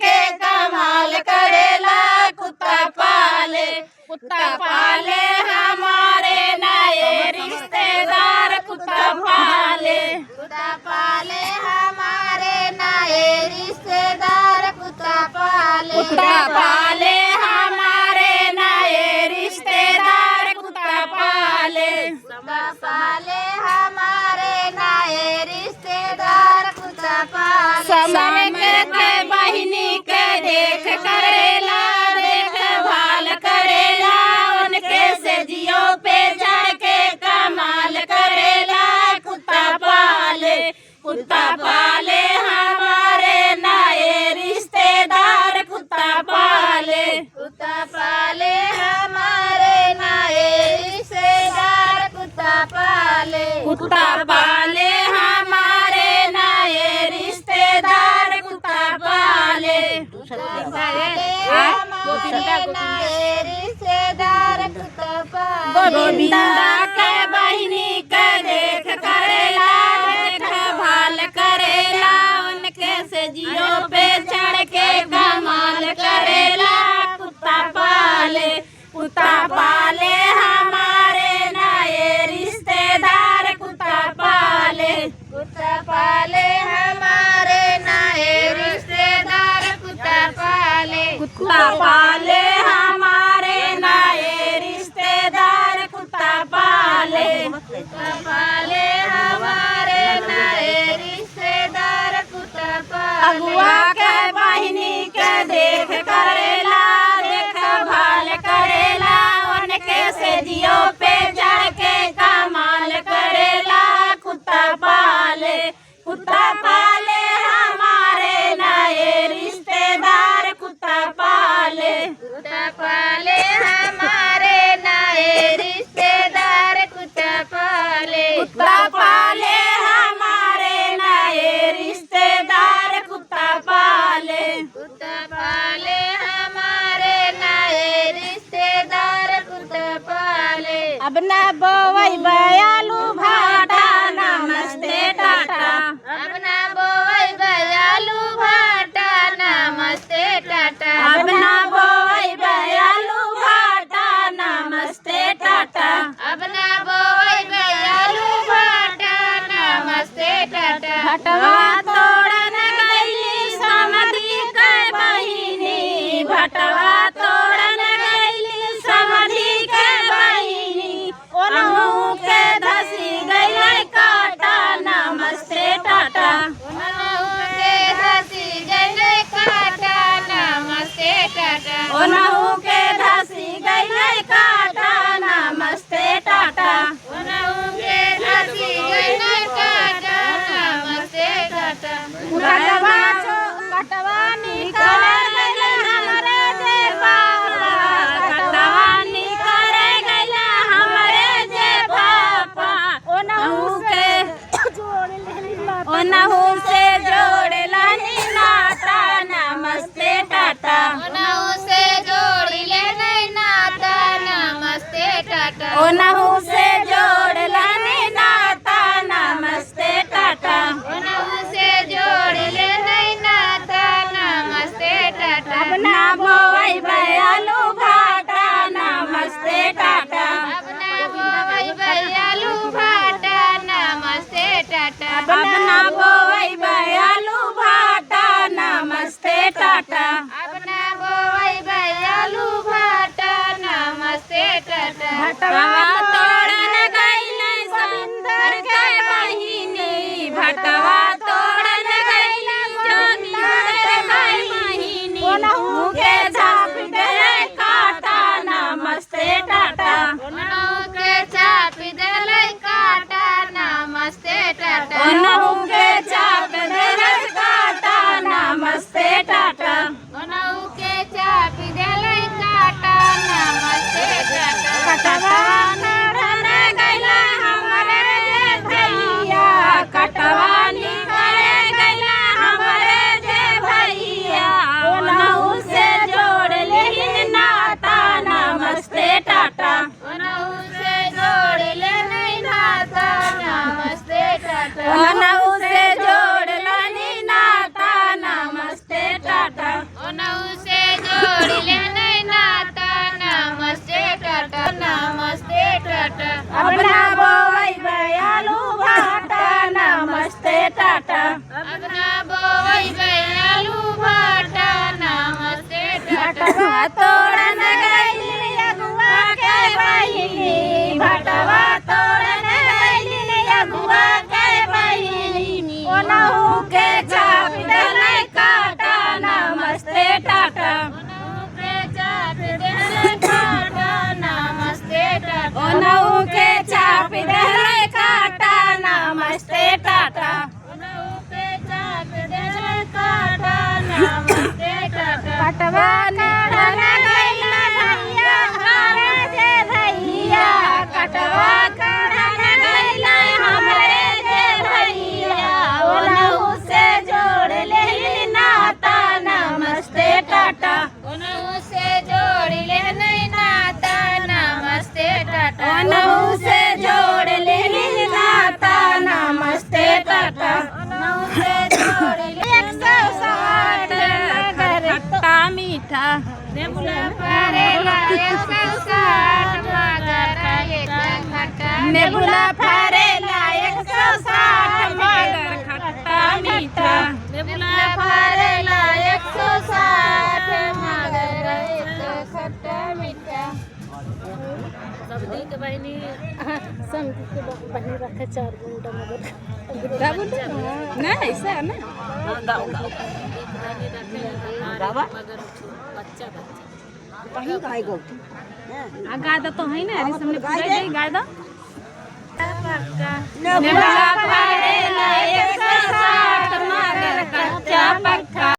के कमाल करेला कुत्ता पाले हमारे नए रिश्तेदार कुत्ता पाले हमारे नए रिश्तेदार कुत्ता पाले हमारे नए रिश्तेदार कुत्ता पाले हमारे नए रिश्तेदार कुत्ता पाले समन के बहिनी के देख करेला देखभाल करेला उनके से जियो पे चढ़ के कमाल करेला कुत्ता पाले हमारे नए रिश्तेदार कुत्ता पाले हमारे नए रिश्तेदार कुत्ता पाले हमारे नए रिश्तेदार कुत्ता पाले नए रिश्तेदार कुत्ता पाले गोविंदा के बहिनी के देख करेला देखभाल करेला उनके से जियो पे चढ़ के कमाल करेला कुत्ता पाले हमारे नए रिश्तेदार कुत्ता पाले हमारे नए रिश्तेदार कुत्ता पाले हमारे नए रिश्तेदार कुत्ता पाले हमारे नए रिश्तेदार कुत्ता पाले अगुआ के बहिनी के देख करेला देखभाल करेला उनके से जियो पे चढ़ के कमाल करेला कुत्ता पाले हमारे नए रिश्तेदार कुत्ता पाले हमारे नए रिश्तेदार कुत्ता पाले हमारे नए रिश्तेदार कुत्ता पाले हमारे नए रिश्तेदार कुत्ता पाले अब न बोवई बयालू भाटा नमस्ते टाटा अब ना बोवई बयालू भाटा नमस्ते टाटा अब न बोवई बयालू भाटा नमस्ते टाटा अब ना बोवई बयालू भाटा नमस्ते टाटा भटवा तोड़न गईली समधी के बहिनी भटवा तोड़न गईली समधी के बहिनी ओनहु के धसी गई काटा नमस्ते टाटा ओनहु के धसी गई काटा नमस्ते टाटा ओनहु के धसी गई काटा नमस्ते टाटा ओनहु के धसी गई काटा नमस्ते टाटा कटवा निकल गइल हमरे जे पापा कटवा निकल गइल हमरे जे पापा ओनहु से जोड़ लेनी नाता नमस्ते टाटा ओनहु से जोड़ी ले नहीं नाता नमस्ते टाटा ओनहु से जोड़ लेनी नाता नमस्ते टाटा ओनहु से जोड़ ले नहीं नाता नमस्ते टाटा अपना बोवई बयालू भाटा नमस्ते टाटा अपना बोवई बयालू भाटा नमस्ते टाटा अपना बोवई बयालू भाटा नमस्ते टाटा अपना बोवई बयालू भाटा नमस्ते टाटा भटवा तोड़न गइल सविंदर के बहिनी भटवा तोड़न गइल जोगिंदर के बहिनी ओनहु के झाप गए काटा नमस्ते टाटा ओनहु के चाप देलै काटा नमस्ते टाटा ओनहु के चाप देलै काटा नमस्ते टाटा ओनहु के चाप देलै काटा नमस्ते टाटा कटवा नरन गइल हमरे जे भैया कटवा निकल गइल हमरे जे भैया ओनहु से जोड़ लेहिन नाता नमस्ते टाटा ओनहु से जोड़ ले नहीं नाता नमस्ते टाटा ओनहु से जोड़ लेनी नाता नमस्ते टाटा मीठा नेबुला फरेला 160 मगर खट्टा खट्टा नेबुला फरेला 160 मगर खट्टा मीठा नेबुला फरेला 160 मगर खट्टा मीठा सबदी के बहिनी रखे 4 घंटा मगर ना ऐसा ना गाओ गाओ गावा बच्चा कहीं गाय गो गा दो तो है ना अरे सामने पूरा गा दो पक्का नेबुला फरेला 160 मगर कच्चा पक्का